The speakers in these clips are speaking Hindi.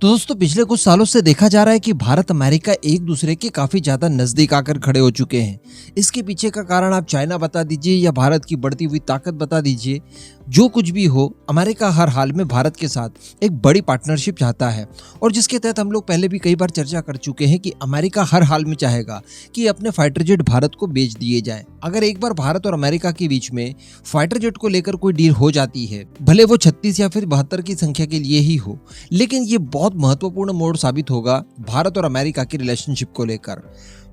तो दोस्तों पिछले कुछ सालों से देखा जा रहा है कि भारत अमेरिका एक दूसरे के काफी ज्यादा नजदीक आकर खड़े हो चुके हैं। इसके पीछे का कारण आप चाइना बता दीजिए या भारत की बढ़ती हुई ताकत बता दीजिए, जो कुछ भी हो, अमेरिका हर हाल में भारत के साथ एक बड़ी पार्टनरशिप चाहता है और जिसके तहत हम लोग पहले भी कई बार चर्चा कर चुके हैं कि अमेरिका हर हाल में चाहेगा कि अपने फाइटर जेट भारत को बेच दिए जाएं। अगर एक बार भारत और अमेरिका के बीच में फाइटर जेट को लेकर कोई डील हो जाती है, भले वो 36 या फिर 72 की संख्या के लिए ही हो, लेकिन ये बहुत महत्वपूर्ण मोड़ साबित होगा भारत और अमेरिका की रिलेशनशिप को लेकर,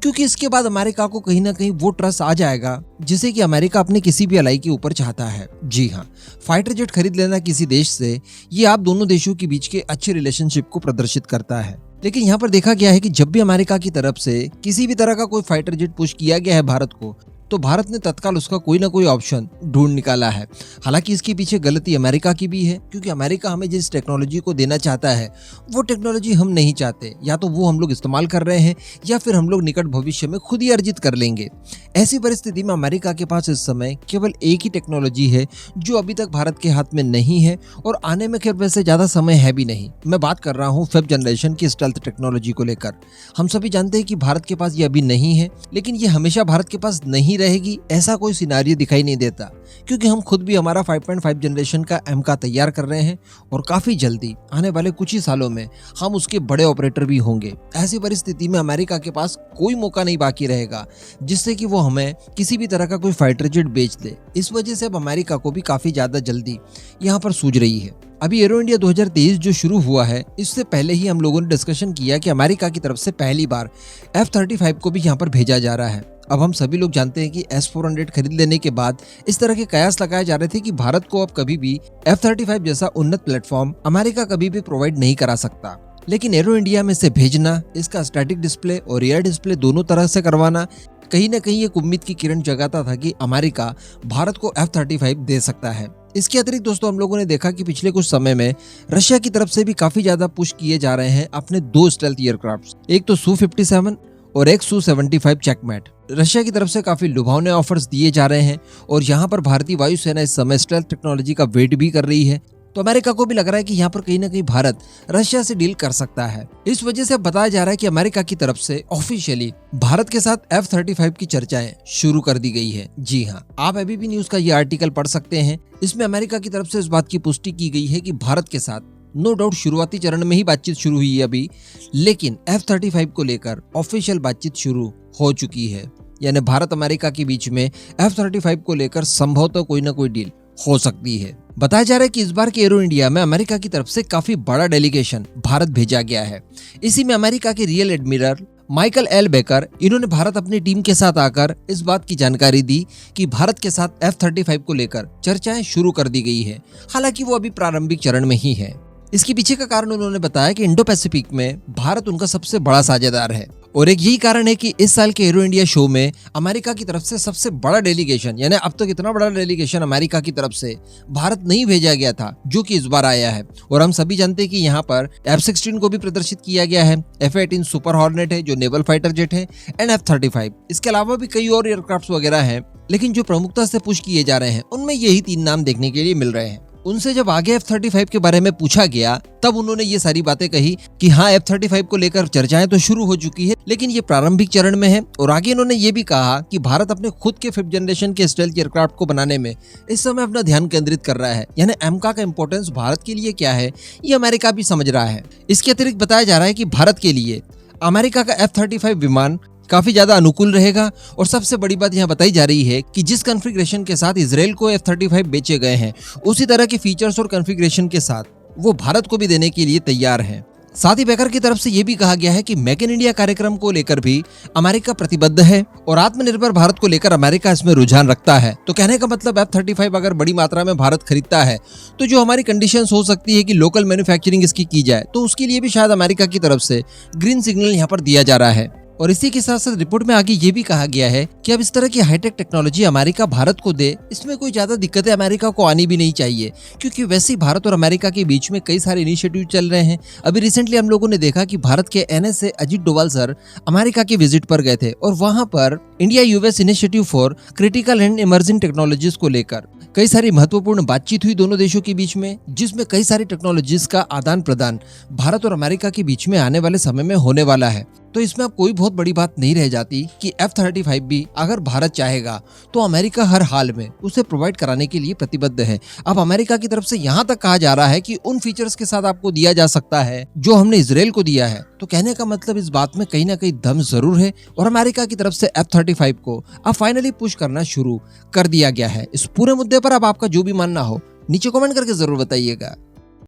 क्योंकि इसके बाद अमेरिका को कहीं ना कहीं वो ट्रस्ट आ जाएगा जिसे कि अमेरिका अपने किसी भी अलाई के ऊपर चाहता है। जी हाँ, फाइटर जेट खरीद लेना किसी देश से, ये आप दोनों देशों के बीच के अच्छे रिलेशनशिप को प्रदर्शित करता है। लेकिन यहाँ पर देखा गया है कि जब भी अमेरिका की तरफ से किसी भी तरह का कोई फाइटर जेट पुश किया गया है भारत को, तो भारत ने तत्काल उसका कोई ना कोई ऑप्शन ढूंढ निकाला है। हालांकि इसके पीछे गलती अमेरिका की भी है, क्योंकि अमेरिका हमें जिस टेक्नोलॉजी को देना चाहता है वो टेक्नोलॉजी हम नहीं चाहते, या तो वो हम लोग इस्तेमाल कर रहे हैं या फिर हम लोग निकट भविष्य में खुद ही अर्जित कर लेंगे। ऐसी परिस्थिति में अमेरिका के पास इस समय केवल एक ही टेक्नोलॉजी है जो अभी तक भारत के हाथ में नहीं है और आने में खैर वैसे ज्यादा समय है भी नहीं। मैं बात कर रहा हूँ 5th जनरेशन की स्टेल्थ टेक्नोलॉजी को लेकर। हम सभी जानते हैं कि भारत के पास ये अभी नहीं है, लेकिन ये हमेशा भारत के पास नहीं रहेगी ऐसा कोई सिनारियो दिखाई नहीं देता, क्योंकि हम खुद भी हमारा 5.5 जनरेशन का MK तैयार कर रहे हैं और काफी जल्दी आने वाले कुछ ही सालों में हम उसके बड़े ऑपरेटर भी होंगे। ऐसी परिस्थिति में अमेरिका के पास कोई मौका नहीं बाकी रहेगा जिससे कि वो हमें किसी भी तरह का कोई फाइटर जेट बेच दे। इस वजह से अब अमेरिका को भी काफी ज्यादा जल्दी यहाँ पर सूझ रही है। अभी एरो इंडिया 2023 जो शुरू हुआ है, इससे पहले ही हम लोगों ने डिस्कशन किया कि अमेरिका की तरफ से पहली बार F-35 को भी यहाँ पर भेजा जा रहा है। अब हम सभी लोग जानते हैं कि S-400 खरीद लेने के बाद इस तरह के कयास लगाए जा रहे थे कि भारत को अब कभी भी F-35 जैसा उन्नत प्लेटफॉर्म अमेरिका कभी भी प्रोवाइड नहीं करा सकता। लेकिन एरो इंडिया में से भेजना, इसका स्टैटिक डिस्प्ले और रियर डिस्प्ले दोनों तरह से करवाना कहीं ना कहीं एक उम्मीद की किरण जगाता था कि अमेरिका भारत को F-35 दे सकता है। इसके अतिरिक्त दोस्तों हम लोगों ने देखा कि पिछले कुछ समय में रशिया की तरफ से भी काफी ज्यादा पुश किए जा रहे हैं अपने दो स्टेल्थ एयरक्राफ्ट, एक तो Su-57 और एक Su-75 चेकमेट। रशिया की तरफ से काफी लुभावने ऑफर्स दिए जा रहे हैं और यहाँ पर भारतीय वायुसेना इस समय स्टेल्थ टेक्नोलॉजी का वेट भी कर रही है। तो अमेरिका को भी लग रहा है कि यहाँ पर कहीं ना कहीं भारत रशिया से डील कर सकता है। इस वजह से बताया जा रहा है कि अमेरिका की तरफ से ऑफिशियली भारत के साथ F-35 की चर्चाएं शुरू कर दी गई है। जी हाँ, आप एबीपी न्यूज का ये आर्टिकल पढ़ सकते हैं। इसमें अमेरिका की तरफ से इस बात की पुष्टि की गई है कि भारत के साथ नो डाउट शुरुआती चरण में ही बातचीत शुरू हुई है अभी, लेकिन F-35 को लेकर ऑफिशियल बातचीत शुरू हो चुकी है। यानी भारत अमेरिका के बीच में F-35 को लेकर संभवतः कोई ना कोई डील हो सकती है। बताया जा रहा है कि इस बार के एरो इंडिया में अमेरिका की तरफ से काफी बड़ा डेलीगेशन भारत भेजा गया है। इसी में अमेरिका के real admiral Michael L baker, इन्होंने भारत अपनी टीम के साथ आकर इस बात की जानकारी दी कि भारत के साथ F-35 को लेकर चर्चाएं शुरू कर दी गई है। हालांकि वो अभी प्रारंभिक चरण में ही है। इसके पीछे का कारण उन्होंने बताया कि इंडो पैसिफिक में भारत उनका सबसे बड़ा साझेदार है और एक यही कारण है कि इस साल के एरो इंडिया शो में अमेरिका की तरफ से सबसे बड़ा डेलीगेशन, यानी अब तक इतना बड़ा डेलीगेशन अमेरिका की तरफ से भारत नहीं भेजा गया था जो कि इस बार आया है। और हम सभी जानते हैं कि यहाँ पर F-16 को भी प्रदर्शित किया गया है, F-18 सुपर हॉर्नेट है जो नेवल फाइटर जेट है, एंड F-35। इसके अलावा भी कई और एयरक्राफ्ट वगैरह हैं, लेकिन जो प्रमुखता से पुश किए जा रहे हैं उनमें यही 3 नाम देखने के लिए मिल रहे हैं। उनसे जब आगे F-35 के बारे में पूछा गया तब उन्होंने ये सारी बातें कही कि हाँ, F-35 को लेकर चर्चाएं तो शुरू हो चुकी है, लेकिन ये प्रारंभिक चरण में है। और आगे इन्होंने ये भी कहा कि भारत अपने खुद के 5th जनरेशन के स्टेल्थ एयरक्राफ्ट को बनाने में इस समय अपना ध्यान केंद्रित कर रहा है। यानी MK का इंपॉर्टेंस भारत के लिए क्या है ये अमेरिका भी समझ रहा है। इसके अतिरिक्त बताया जा रहा है कि भारत के लिए अमेरिका का F-35 विमान काफी ज्यादा अनुकूल रहेगा। और सबसे बड़ी बात यहाँ बताई जा रही है कि जिस कॉन्फ़िगरेशन के साथ इजराइल को F-35 बेचे गए हैं, उसी तरह के फीचर्स और कॉन्फ़िगरेशन के साथ वो भारत को भी देने के लिए तैयार हैं। साथ ही बेकर की तरफ से ये भी कहा गया है कि मेक इन इंडिया कार्यक्रम को लेकर भी अमेरिका प्रतिबद्ध है और आत्मनिर्भर भारत को लेकर अमेरिका इसमें रुझान रखता है। तो कहने का मतलब F-35 अगर बड़ी मात्रा में भारत खरीदता है तो जो हमारी कंडीशंस हो सकती है कि लोकल मैन्युफैक्चरिंग इसकी की जाए, तो उसके लिए भी शायद अमेरिका की तरफ से ग्रीन सिग्नल यहाँ पर दिया जा रहा है। और इसी के साथ साथ रिपोर्ट में आगे ये भी कहा गया है कि अब इस तरह की हाईटेक टेक्नोलॉजी अमेरिका भारत को दे, इसमें कोई ज्यादा दिक्कतें अमेरिका को आनी भी नहीं चाहिए, क्योंकि वैसे ही भारत और अमेरिका के बीच में कई सारे इनिशिएटिव चल रहे हैं। अभी रिसेंटली हम लोगों ने देखा कि भारत के NSA Ajit Doval sir America के विजिट पर गए थे और वहां पर India US initiative for critical and emerging technologies को लेकर कई सारी महत्वपूर्ण बातचीत हुई दोनों देशों के बीच में, जिसमें कई सारी टेक्नोलॉजीज का आदान प्रदान भारत और अमेरिका के बीच में आने वाले समय में होने वाला है। तो इसमें अब कोई बहुत बड़ी बात नहीं रह जाती कि F-35 भी अगर भारत चाहेगा तो अमेरिका हर हाल में उसे प्रोवाइड कराने के लिए प्रतिबद्ध है। अब अमेरिका की तरफ से यहाँ तक कहा जा रहा है कि उन फीचर्स के साथ आपको दिया जा सकता है जो हमने इजराइल को दिया है। तो कहने का मतलब इस बात में कहीं ना कहीं दम जरूर है और अमेरिका की तरफ से F-35 को अब फाइनली पुश करना शुरू कर दिया गया है। इस पूरे मुद्दे पर अब आपका जो भी मानना हो नीचे कमेंट करके जरूर बताइएगा।